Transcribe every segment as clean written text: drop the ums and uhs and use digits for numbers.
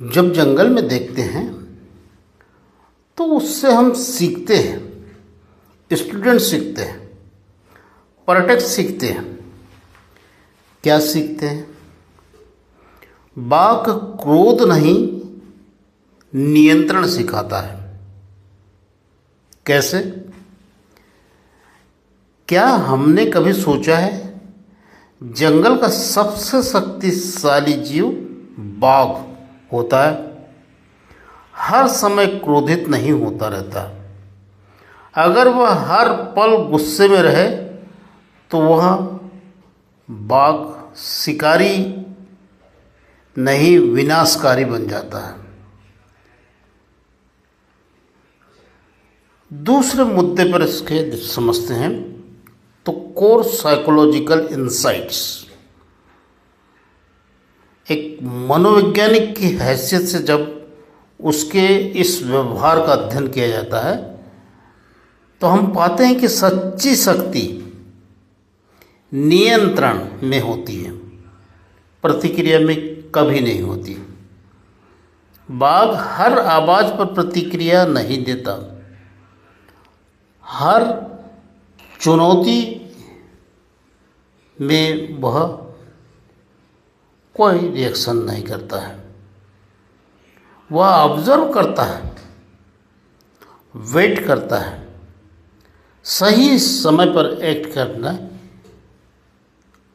जब जंगल में देखते हैं तो उससे हम सीखते हैं, स्टूडेंट सीखते हैं, पर्यटक सीखते हैं। क्या सीखते हैं? बाघ क्रोध नहीं, नियंत्रण सिखाता है। कैसे? क्या हमने कभी सोचा है जंगल का सबसे शक्तिशाली जीव बाघ होता है? हर समय क्रोधित नहीं होता रहता। अगर वह हर पल गुस्से में रहे तो वह बाघ शिकारी नहीं, विनाशकारी बन जाता है। दूसरे मुद्दे पर इसके समझते हैं तो कोर साइकोलॉजिकल इंसाइट्स। एक मनोवैज्ञानिक की हैसियत से जब उसके इस व्यवहार का अध्ययन किया जाता है तो हम पाते हैं कि सच्ची शक्ति नियंत्रण में होती है, प्रतिक्रिया में कभी नहीं होती। बाघ हर आवाज पर प्रतिक्रिया नहीं देता, हर चुनौती में वह कोई रिएक्शन नहीं करता है। वह ऑब्जर्व करता है, वेट करता है, सही समय पर एक्ट करने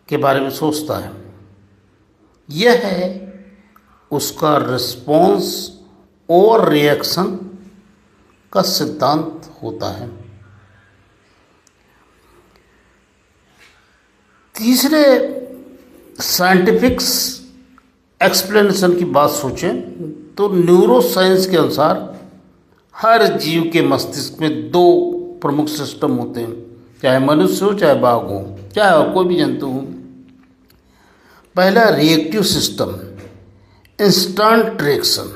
के बारे में सोचता है। यह है उसका रिस्पॉन्स और रिएक्शन का सिद्धांत होता है। तीसरे साइंटिफिक एक्सप्लेनेशन की बात सोचें तो न्यूरोसाइंस के अनुसार हर जीव के मस्तिष्क में दो प्रमुख सिस्टम होते हैं, चाहे मनुष्य हो, चाहे बाघ हो, चाहे कोई भी जंतु हो। पहला रिएक्टिव सिस्टम, इंस्टेंट रिएक्शन,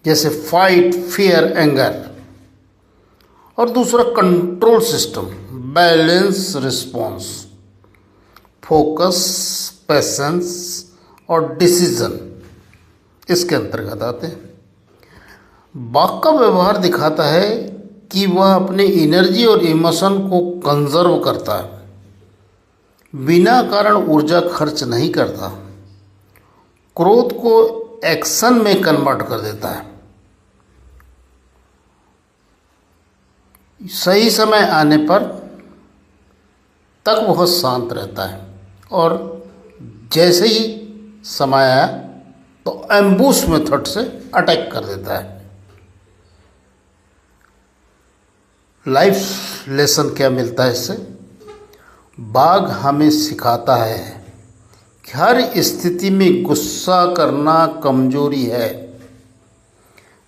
जैसे फाइट, फियर, एंगर। और दूसरा control system, balance response, focus, patience और डिसीजन इसके अंतर्गत आते हैं। बाघ का व्यवहार दिखाता है कि वह अपने एनर्जी और इमोशन को कंजर्व करता है, बिना कारण ऊर्जा खर्च नहीं करता, क्रोध को एक्शन में कन्वर्ट कर देता है। सही समय आने पर तक वह शांत रहता है और जैसे ही समय आया तो एम्बुश मेथड से अटैक कर देता है। लाइफ लेसन क्या मिलता है इससे? बाघ हमें सिखाता है कि हर स्थिति में गुस्सा करना कमजोरी है,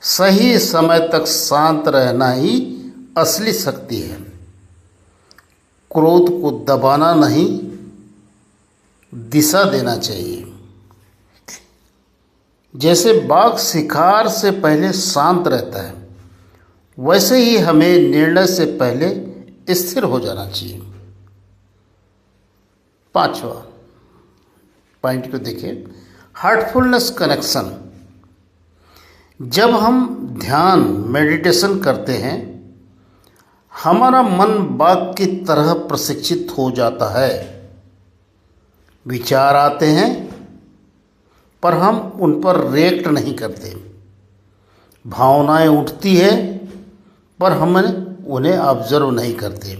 सही समय तक शांत रहना ही असली शक्ति है। क्रोध को दबाना नहीं, दिशा देना चाहिए। जैसे बाघ शिकार से पहले शांत रहता है, वैसे ही हमें निर्णय से पहले स्थिर हो जाना चाहिए। पांचवा पॉइंट को देखिए, हार्टफुलनेस कनेक्शन। जब हम ध्यान, मेडिटेशन करते हैं, हमारा मन बाघ की तरह प्रशिक्षित हो जाता है। विचार आते हैं पर हम उन पर रिएक्ट नहीं करते। भावनाएं उठती है पर हम उन्हें ऑब्जर्व नहीं करते,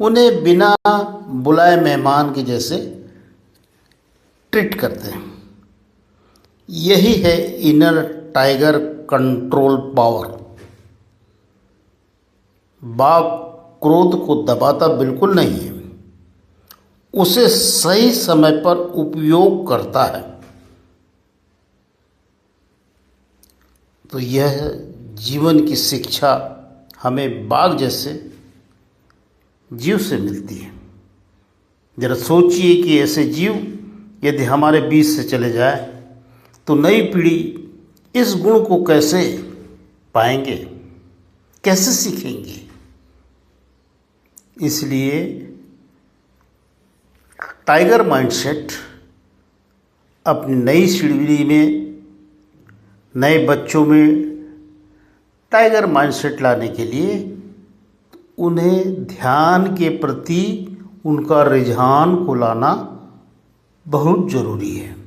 उन्हें बिना बुलाए मेहमान के जैसे ट्रीट करते हैं। यही है इनर टाइगर कंट्रोल पावर। बाघ क्रोध को दबाता बिल्कुल नहीं है, उसे सही समय पर उपयोग करता है। तो यह जीवन की शिक्षा हमें बाघ जैसे जीव से मिलती है। जरा सोचिए कि ऐसे जीव यदि हमारे बीच से चले जाए तो नई पीढ़ी इस गुण को कैसे पाएंगे, कैसे सीखेंगे? इसलिए टाइगर माइंडसेट अपनी नई पीढ़ी में नए बच्चों में टाइगर माइंडसेट लाने के लिए उन्हें ध्यान के प्रति उनका रुझान को लाना बहुत ज़रूरी है।